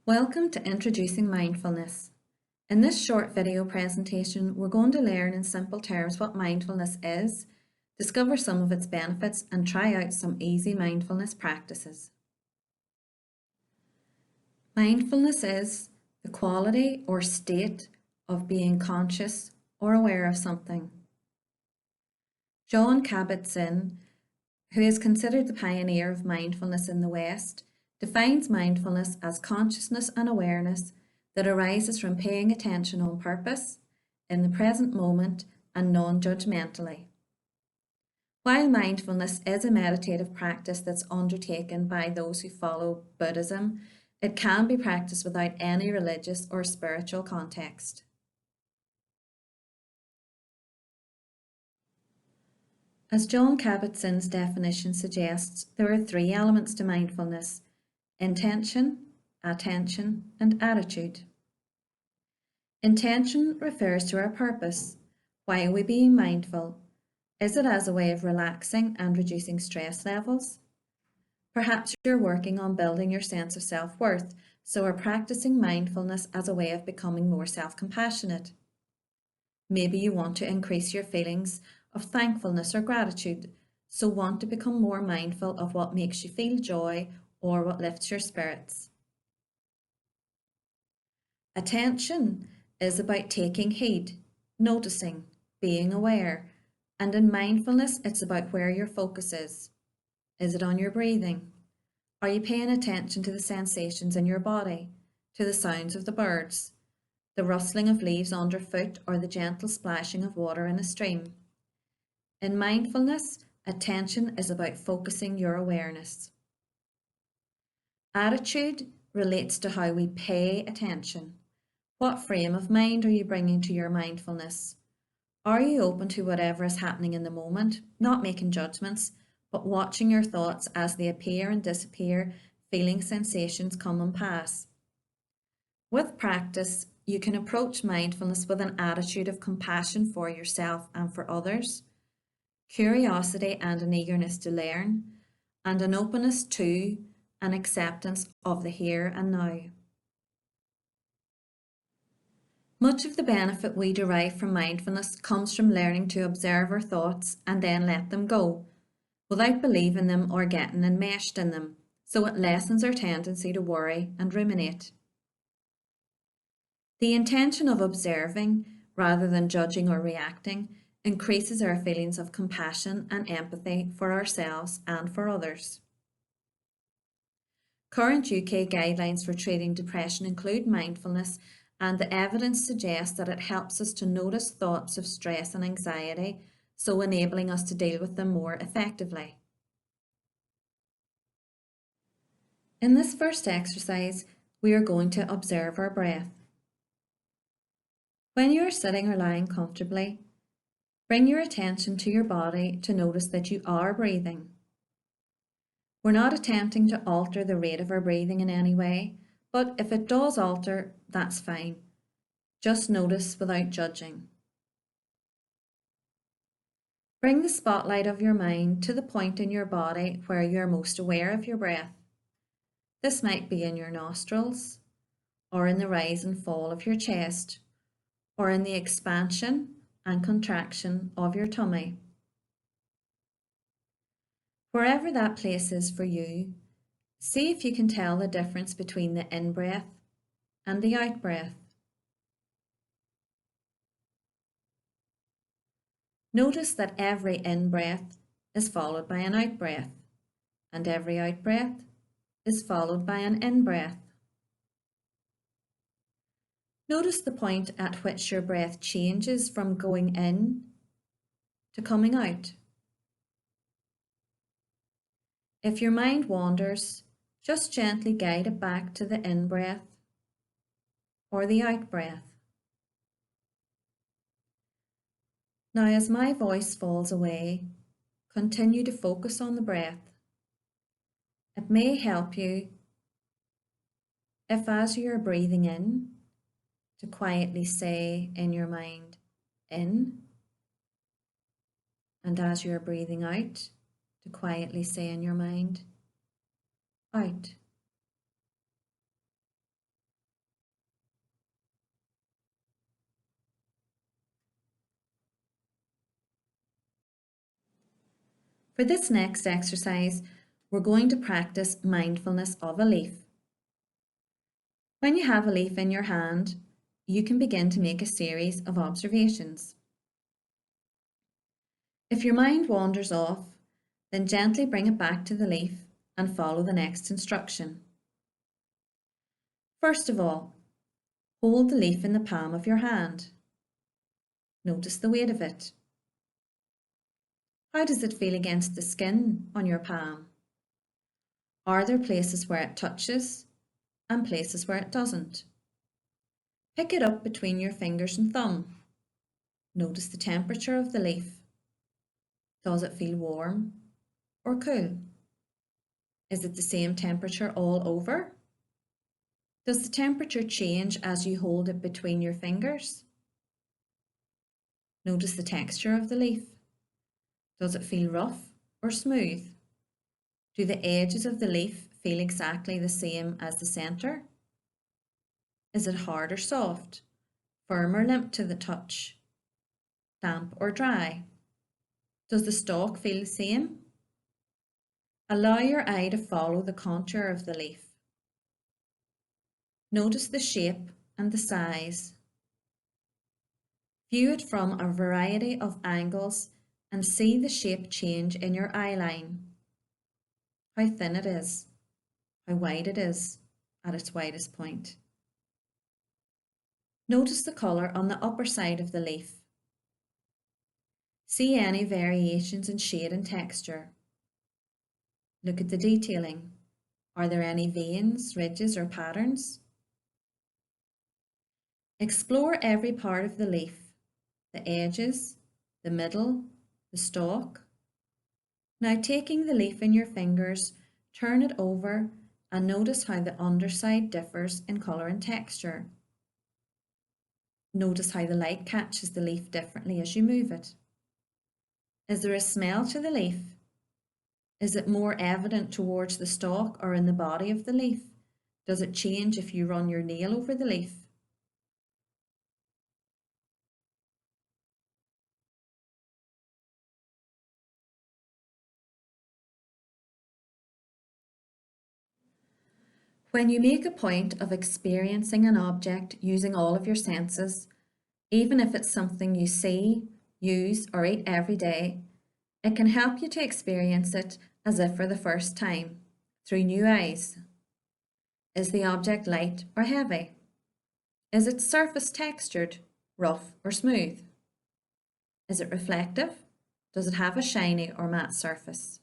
Welcome to Introducing Mindfulness. In this short video presentation, we're going to learn in simple terms what mindfulness is, discover some of its benefits, and try out some easy mindfulness practices. Mindfulness is the quality or state of being conscious or aware of something. Jon Kabat-Zinn, who is considered the pioneer of mindfulness in the West, defines mindfulness as consciousness and awareness that arises from paying attention on purpose, in the present moment, and non-judgmentally. While mindfulness is a meditative practice that's undertaken by those who follow Buddhism, it can be practiced without any religious or spiritual context. As Jon Kabat-Zinn's definition suggests, there are three elements to mindfulness: intention, attention, and attitude. Intention refers to our purpose. Why are we being mindful? Is it as a way of relaxing and reducing stress levels? Perhaps you're working on building your sense of self-worth, so are practicing mindfulness as a way of becoming more self-compassionate. Maybe you want to increase your feelings of thankfulness or gratitude, so want to become more mindful of what makes you feel joy or what lifts your spirits. Attention is about taking heed, noticing, being aware, and in mindfulness it's about where your focus is. Is it on your breathing? Are you paying attention to the sensations in your body, to the sounds of the birds, the rustling of leaves underfoot, or the gentle splashing of water in a stream? In mindfulness, attention is about focusing your awareness. Attitude relates to how we pay attention. What frame of mind are you bringing to your mindfulness? Are you open to whatever is happening in the moment, not making judgments, but watching your thoughts as they appear and disappear, feeling sensations come and pass? With practice, you can approach mindfulness with an attitude of compassion for yourself and for others, curiosity and an eagerness to learn, and an openness to and acceptance of the here and now. Much of the benefit we derive from mindfulness comes from learning to observe our thoughts and then let them go, without believing them or getting enmeshed in them, so it lessens our tendency to worry and ruminate. The intention of observing, rather than judging or reacting, increases our feelings of compassion and empathy for ourselves and for others. Current UK guidelines for treating depression include mindfulness, and the evidence suggests that it helps us to notice thoughts of stress and anxiety, so enabling us to deal with them more effectively. In this first exercise, we are going to observe our breath. When you are sitting or lying comfortably, bring your attention to your body to notice that you are breathing. We're not attempting to alter the rate of our breathing in any way, but if it does alter, that's fine. Just notice without judging. Bring the spotlight of your mind to the point in your body where you are most aware of your breath. This might be in your nostrils, or in the rise and fall of your chest, or in the expansion and contraction of your tummy. Wherever that place is for you, see if you can tell the difference between the in-breath and the out-breath. Notice that every in-breath is followed by an out-breath, and every out-breath is followed by an in-breath. Notice the point at which your breath changes from going in to coming out. If your mind wanders, just gently guide it back to the in-breath or the out-breath. Now, as my voice falls away, continue to focus on the breath. It may help you if, as you are breathing in, to quietly say in your mind, in, and as you are breathing out, to quietly say in your mind, out. For this next exercise, we're going to practice mindfulness of a leaf. When you have a leaf in your hand, you can begin to make a series of observations. If your mind wanders off, then gently bring it back to the leaf and follow the next instruction. First of all, hold the leaf in the palm of your hand. Notice the weight of it. How does it feel against the skin on your palm? Are there places where it touches and places where it doesn't? Pick it up between your fingers and thumb. Notice the temperature of the leaf. Does it feel warm or cool? Is it the same temperature all over? Does the temperature change as you hold it between your fingers? Notice the texture of the leaf. Does it feel rough or smooth? Do the edges of the leaf feel exactly the same as the centre? Is it hard or soft, firm or limp to the touch, damp or dry? Does the stalk feel the same? Allow your eye to follow the contour of the leaf. Notice the shape and the size. View it from a variety of angles and see the shape change in your eye line. How thin it is, how wide it is at its widest point. Notice the colour on the upper side of the leaf. See any variations in shade and texture. Look at the detailing. Are there any veins, ridges or patterns? Explore every part of the leaf, the edges, the middle, the stalk. Now taking the leaf in your fingers, turn it over and notice how the underside differs in colour and texture. Notice how the light catches the leaf differently as you move it. Is there a smell to the leaf? Is it more evident towards the stalk or in the body of the leaf? Does it change if you run your nail over the leaf? When you make a point of experiencing an object using all of your senses, even if it's something you see, use or eat every day, it can help you to experience it as if for the first time, through new eyes. Is the object light or heavy? Is its surface textured, rough or smooth? Is it reflective? Does it have a shiny or matte surface?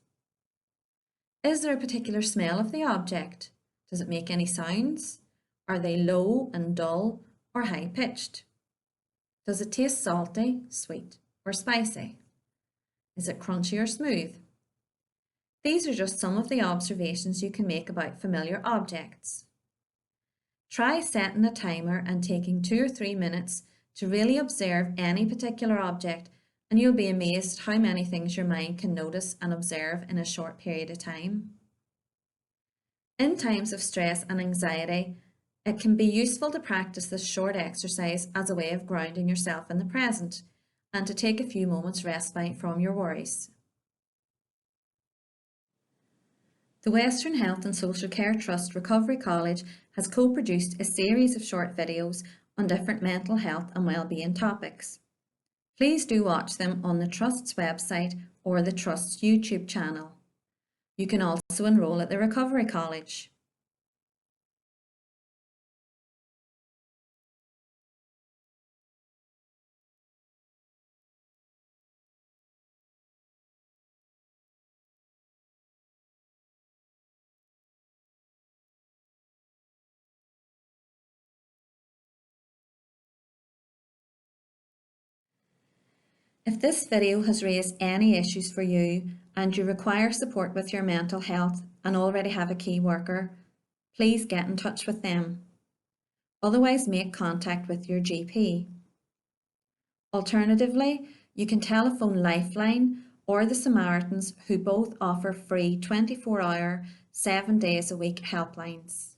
Is there a particular smell of the object? Does it make any sounds? Are they low and dull or high pitched? Does it taste salty, sweet or spicy? Is it crunchy or smooth? These are just some of the observations you can make about familiar objects. Try setting a timer and taking 2 or 3 minutes to really observe any particular object, and you'll be amazed how many things your mind can notice and observe in a short period of time. In times of stress and anxiety, it can be useful to practice this short exercise as a way of grounding yourself in the present and to take a few moments respite from your worries. The Western Health and Social Care Trust Recovery College has co-produced a series of short videos on different mental health and wellbeing topics. Please do watch them on the Trust's website or the Trust's YouTube channel. You can also enrol at the Recovery College. If this video has raised any issues for you and you require support with your mental health and already have a key worker, please get in touch with them. Otherwise, make contact with your GP. Alternatively, you can telephone Lifeline or the Samaritans, who both offer free 24-hour, 7 days a week helplines.